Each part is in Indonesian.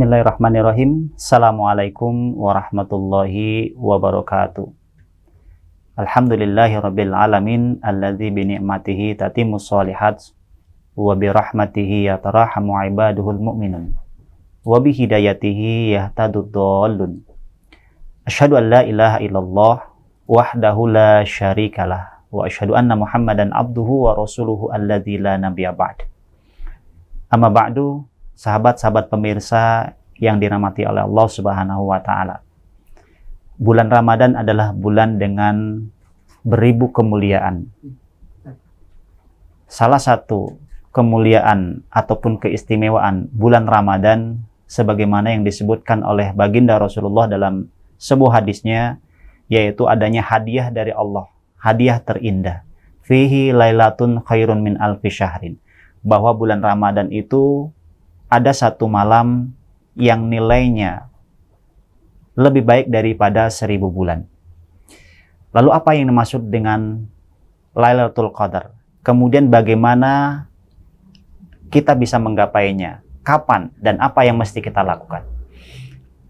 Bismillahirrahmanirrahim. Assalamualaikum warahmatullahi wabarakatuh. Alhamdulillahirabbil alamin alladzi bi ni'matihi tatimmus shalihat wa bi rahmatihi yatarahamu ibaduhul mu'minun wa bi hidayatihi yahtadud dhallun. Asyhadu an la ilaha illallah wahdahu la syarikalah wa asyhadu anna Muhammadan abduhu wa rasuluhu alladzi la nabiyya ba'd. Amma ba'du. Sahabat-sahabat pemirsa yang dirahmati oleh Allah Subhanahu wa taala. Bulan Ramadan adalah bulan dengan beribu kemuliaan. Salah satu kemuliaan ataupun keistimewaan bulan Ramadan sebagaimana yang disebutkan oleh baginda Rasulullah dalam sebuah hadisnya, yaitu adanya hadiah dari Allah, hadiah terindah. Fihi lailatun khairun min alfi syahrin. Bahwa bulan Ramadan itu ada satu malam yang nilainya lebih baik daripada 1000 bulan. Lalu apa yang dimaksud dengan Lailatul Qadar? Kemudian bagaimana kita bisa menggapainya? Kapan dan apa yang mesti kita lakukan?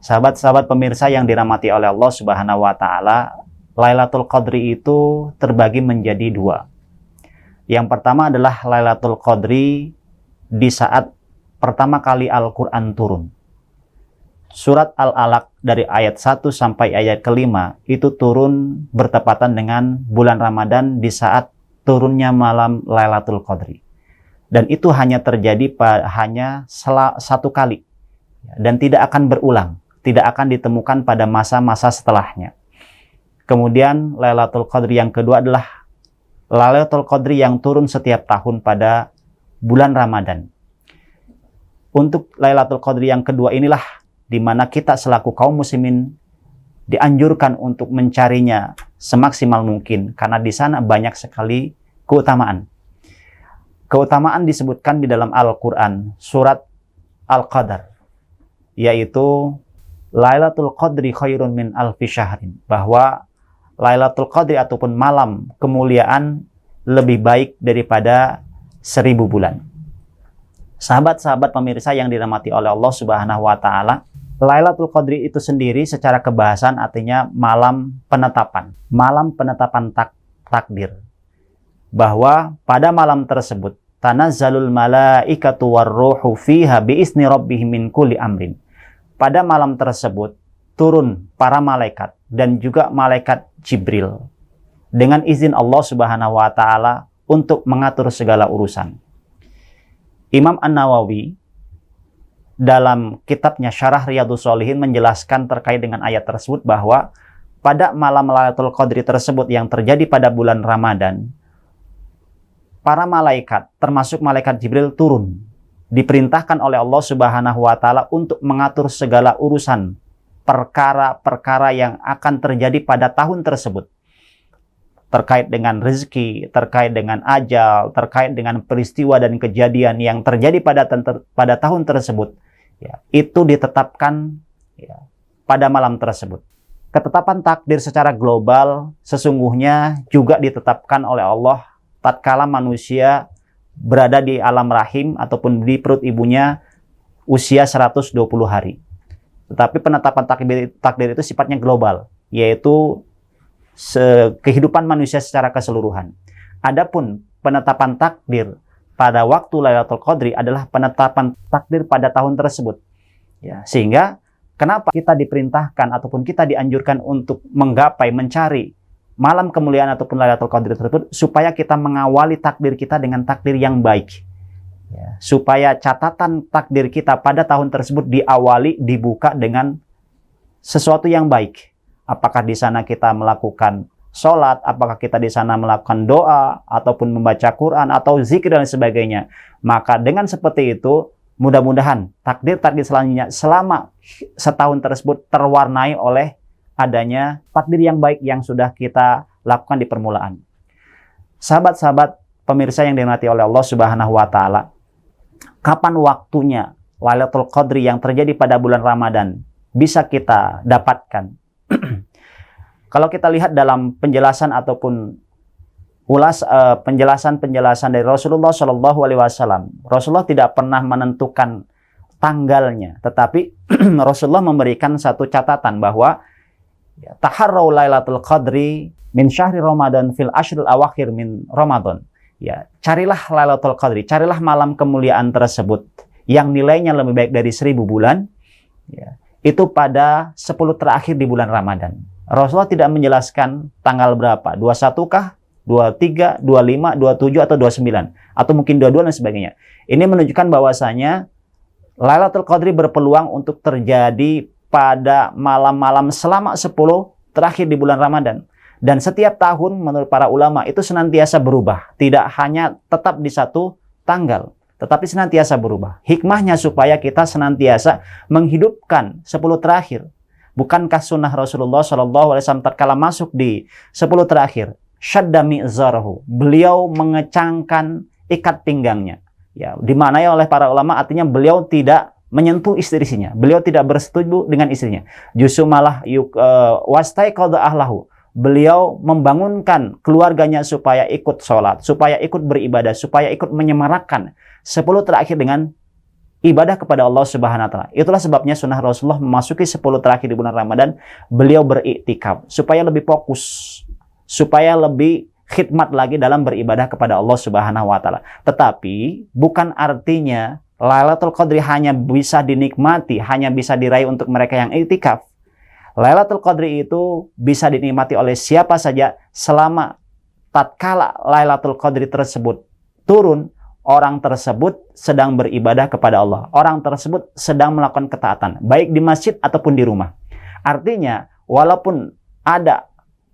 Sahabat-sahabat pemirsa yang dirahmati oleh Allah Subhanahu wa taala, Lailatul Qadri itu terbagi menjadi dua. Yang pertama adalah Lailatul Qadri di saat pertama kali Al-Quran turun. Surat Al-Alaq dari ayat 1 sampai ayat ke-5 itu turun bertepatan dengan bulan Ramadan di saat turunnya malam Lailatul Qadri. Dan itu hanya terjadi hanya satu kali. Dan tidak akan berulang. Tidak akan ditemukan pada masa-masa setelahnya. Kemudian Lailatul Qadri yang kedua adalah Lailatul Qadri yang turun setiap tahun pada bulan Ramadan. Untuk Lailatul Qadri yang kedua inilah di mana kita selaku kaum muslimin dianjurkan untuk mencarinya semaksimal mungkin karena di sana banyak sekali keutamaan. Keutamaan disebutkan di dalam Al-Qur'an surat Al-Qadar, yaitu Lailatul Qadri khairun min alfi syahrin, bahwa Lailatul Qadri ataupun malam kemuliaan lebih baik daripada 1000 bulan. Sahabat-sahabat pemirsa yang dirahmati oleh Allah Subhanahu wa taala, Lailatul Qadri itu sendiri secara kebahasan artinya malam penetapan. Malam penetapan takdir. Bahwa pada malam tersebut tanazzalul malaikatu warruhu fiha biizni rabbihim min kulli amrin. Pada malam tersebut turun para malaikat dan juga malaikat Jibril dengan izin Allah Subhanahu wa taala untuk mengatur segala urusan. Imam An-Nawawi dalam kitabnya Syarah Riyadhus Shalihin menjelaskan terkait dengan ayat tersebut bahwa pada malam Lailatul Qadri tersebut yang terjadi pada bulan Ramadan, para malaikat termasuk malaikat Jibril turun, diperintahkan oleh Allah Subhanahu wa taala untuk mengatur segala urusan perkara-perkara yang akan terjadi pada tahun tersebut. Terkait dengan rezeki, terkait dengan ajal, terkait dengan peristiwa dan kejadian yang terjadi pada tahun tersebut, ya, itu ditetapkan ya, pada malam tersebut. Ketetapan takdir secara global sesungguhnya juga ditetapkan oleh Allah tatkala manusia berada di alam rahim ataupun di perut ibunya usia 120 hari. Tetapi penetapan takdir itu sifatnya global, yaitu kehidupan manusia secara keseluruhan. Adapun penetapan takdir pada waktu Lailatul Qadri adalah penetapan takdir pada tahun tersebut. Ya, sehingga kenapa kita diperintahkan ataupun kita dianjurkan untuk menggapai, mencari malam kemuliaan ataupun Lailatul Qadri tersebut supaya kita mengawali takdir kita dengan takdir yang baik. Ya, supaya catatan takdir kita pada tahun tersebut diawali, dibuka dengan sesuatu yang baik. Apakah di sana kita melakukan sholat, apakah kita di sana melakukan doa, ataupun membaca Quran, atau zikir dan sebagainya. Maka dengan seperti itu, mudah-mudahan takdir-takdir selanjutnya selama setahun tersebut terwarnai oleh adanya takdir yang baik yang sudah kita lakukan di permulaan. Sahabat-sahabat pemirsa yang dirahmati oleh Allah Subhanahu wa taala, kapan waktunya Lailatul Qadri yang terjadi pada bulan Ramadan bisa kita dapatkan? Kalau kita lihat dalam penjelasan ataupun penjelasan dari Rasulullah Shallallahu Alaihi Wasallam, Rasulullah tidak pernah menentukan tanggalnya, tetapi Rasulullah memberikan satu catatan bahwa taharrau lailatul qadri min syahri Ramadan fil ashril awakhir min Ramadan. Ya, carilah lailatul qadri, carilah malam kemuliaan tersebut yang nilainya lebih baik dari 1000 bulan. Ya, itu pada 10 terakhir di bulan Ramadan. Rasulullah tidak menjelaskan tanggal berapa, 21 kah, 23, 25, 27 atau 29 atau mungkin 22 dan sebagainya. Ini menunjukkan bahwasanya Lailatul Qadri berpeluang untuk terjadi pada malam-malam selama 10 terakhir di bulan Ramadan. Dan setiap tahun menurut para ulama itu senantiasa berubah. Tidak hanya tetap di satu tanggal, tetapi senantiasa berubah. Hikmahnya supaya kita senantiasa menghidupkan 10 terakhir. Bukankah sunnah Rasulullah SAW tatkala masuk di 10 terakhir, syadda mi'zarahu, beliau mengecangkan ikat pinggangnya. Ya, dimaknai oleh para ulama artinya beliau tidak menyentuh istrinya, beliau tidak bersetuju dengan istrinya. Justru malah wastaiqadha ahlahu, beliau membangunkan keluarganya supaya ikut sholat, supaya ikut beribadah, supaya ikut menyemarakkan 10 terakhir dengan ibadah kepada Allah Subhanahu wa taala. Itulah sebabnya sunnah Rasulullah memasuki 10 terakhir di bulan Ramadan, beliau beriktikaf supaya lebih fokus, supaya lebih khidmat lagi dalam beribadah kepada Allah Subhanahu wa taala. Tetapi bukan artinya Lailatul Qadri hanya bisa dinikmati, hanya bisa diraih untuk mereka yang iktikaf. Lailatul Qadri itu bisa dinikmati oleh siapa saja selama tatkala Lailatul Qadri tersebut turun, orang tersebut sedang beribadah kepada Allah. Orang tersebut sedang melakukan ketaatan, baik di masjid ataupun di rumah. Artinya, walaupun ada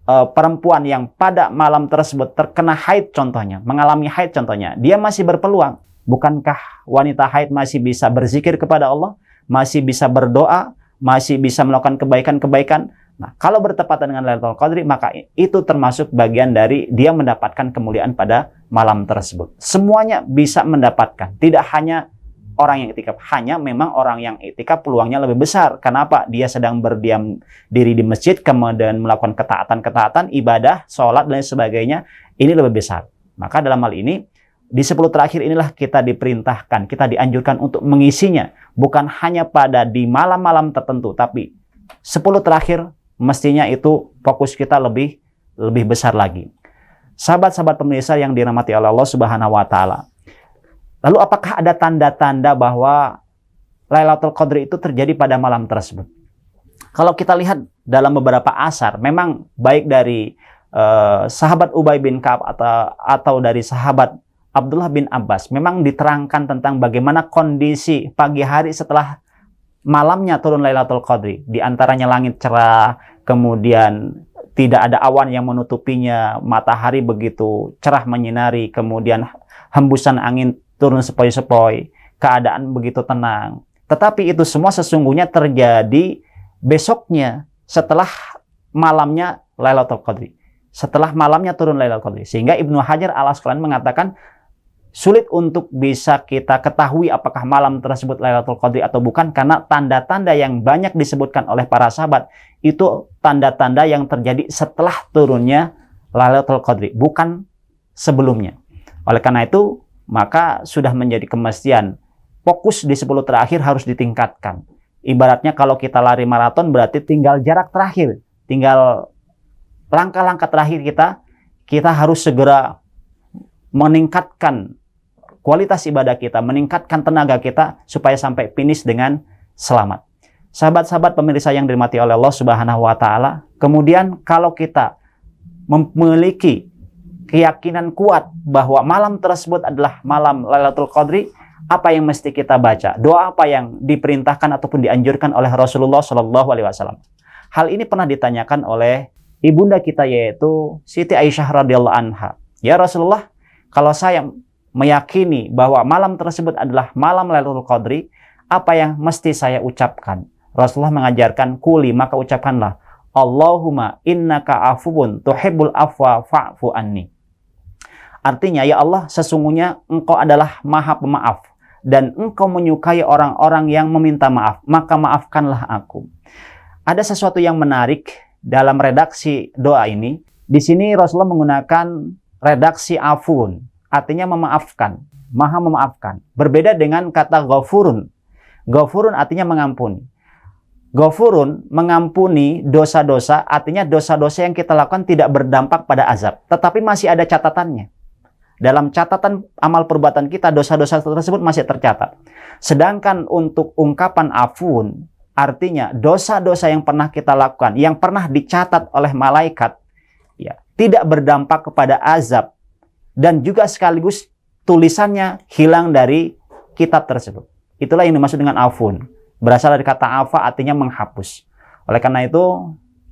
perempuan yang pada malam tersebut terkena haid contohnya, mengalami haid contohnya, dia masih berpeluang. Bukankah wanita haid masih bisa berzikir kepada Allah, masih bisa berdoa, masih bisa melakukan kebaikan-kebaikan? Nah, kalau bertepatan dengan Lailatul Qadri, maka itu termasuk bagian dari dia mendapatkan kemuliaan pada malam tersebut. Semuanya bisa mendapatkan, tidak hanya orang yang iktikaf, hanya memang orang yang iktikaf peluangnya lebih besar. Kenapa? Dia sedang berdiam diri di masjid, kemudian melakukan ketaatan-ketaatan, ibadah, sholat, dan sebagainya, ini lebih besar. Maka dalam hal ini, di 10 terakhir inilah kita diperintahkan, kita dianjurkan untuk mengisinya. Bukan hanya pada di malam-malam tertentu, tapi 10 terakhir mestinya itu fokus kita lebih besar lagi. Sahabat-sahabat pemirsa yang dirahmati oleh Allah Subhanahu wa taala. Lalu apakah ada tanda-tanda bahwa Lailatul Qadri itu terjadi pada malam tersebut? Kalau kita lihat dalam beberapa asar, memang baik dari sahabat Ubay bin Ka'ab atau dari sahabat Abdullah bin Abbas, memang diterangkan tentang bagaimana kondisi pagi hari setelah malamnya turun Lailatul Qadri. Di antaranya langit cerah, kemudian tidak ada awan yang menutupinya, matahari begitu cerah menyinari, kemudian hembusan angin turun sepoi-sepoi, keadaan begitu tenang. Tetapi itu semua sesungguhnya terjadi besoknya setelah malamnya Lailatul Qadri. Setelah malamnya turun Lailatul Qadri. Sehingga Ibnu Hajar Al-Asqalani mengatakan sulit untuk bisa kita ketahui apakah malam tersebut Lailatul Qadri atau bukan, karena tanda-tanda yang banyak disebutkan oleh para sahabat itu tanda-tanda yang terjadi setelah turunnya Lailatul Qadri, bukan sebelumnya. Oleh karena itu, maka sudah menjadi kemestian fokus di 10 terakhir harus ditingkatkan. Ibaratnya kalau kita lari maraton berarti tinggal jarak terakhir, tinggal langkah-langkah terakhir kita harus segera meningkatkan kualitas ibadah kita, meningkatkan tenaga kita supaya sampai finish dengan selamat. Sahabat-sahabat pemirsa yang dirahmati oleh Allah Subhanahu wa taala, kemudian kalau kita memiliki keyakinan kuat bahwa malam tersebut adalah malam Lailatul Qadri, apa yang mesti kita baca? Doa apa yang diperintahkan ataupun dianjurkan oleh Rasulullah SAW? Hal ini pernah ditanyakan oleh ibunda kita, yaitu Siti Aisyah radhiyallahu anha. Ya Rasulullah, kalau saya meyakini bahwa malam tersebut adalah malam Lailatul Qadri, apa yang mesti saya ucapkan? Rasulullah mengajarkan, kuli, maka ucapkanlah, Allahumma innaka afuwun tuhibbul afwa fa'fu anni. Artinya, ya Allah, sesungguhnya Engkau adalah Maha Pemaaf dan Engkau menyukai orang-orang yang meminta maaf, maka maafkanlah aku. Ada sesuatu yang menarik dalam redaksi doa ini. Di sini Rasulullah menggunakan redaksi afun, artinya memaafkan, Maha memaafkan. Berbeda dengan kata ghafurun. Ghafurun artinya mengampuni. Ghafurun mengampuni dosa-dosa, artinya dosa-dosa yang kita lakukan tidak berdampak pada azab, tetapi masih ada catatannya. Dalam catatan amal perbuatan kita, dosa-dosa tersebut masih tercatat. Sedangkan untuk ungkapan afun, artinya dosa-dosa yang pernah kita lakukan, yang pernah dicatat oleh malaikat, ya, tidak berdampak kepada azab, dan juga sekaligus tulisannya hilang dari kitab tersebut. Itulah yang dimaksud dengan afun. Berasal dari kata afa, artinya menghapus. Oleh karena itu,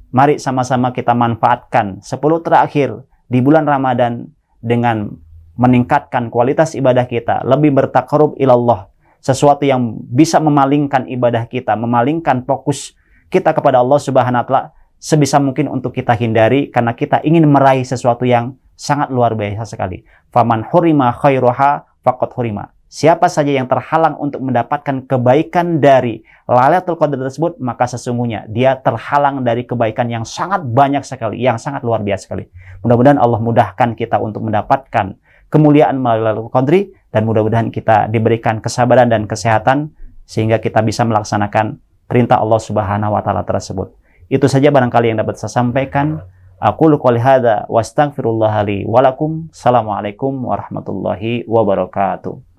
mari sama-sama kita manfaatkan 10 terakhir di bulan Ramadan dengan meningkatkan kualitas ibadah kita, lebih bertaqarrub ilallah, sesuatu yang bisa memalingkan ibadah kita, memalingkan fokus kita kepada Allah Subhanahu wa taala sebisa mungkin untuk kita hindari, karena kita ingin meraih sesuatu yang sangat luar biasa sekali. Faman hurima khairuha faqad hurima. Siapa saja yang terhalang untuk mendapatkan kebaikan dari Lailatul Qadar tersebut, maka sesungguhnya dia terhalang dari kebaikan yang sangat banyak sekali, yang sangat luar biasa sekali. Mudah-mudahan Allah mudahkan kita untuk mendapatkan kemuliaan melalui Lailatul Qadri, dan mudah-mudahan kita diberikan kesabaran dan kesehatan sehingga kita bisa melaksanakan perintah Allah Subhanahu wa taala tersebut. Itu saja barangkali yang dapat saya sampaikan. Aqulu qouli hadza wa astaghfirullaha li wa lakum. Assalamualaikum warahmatullahi wabarakatuh.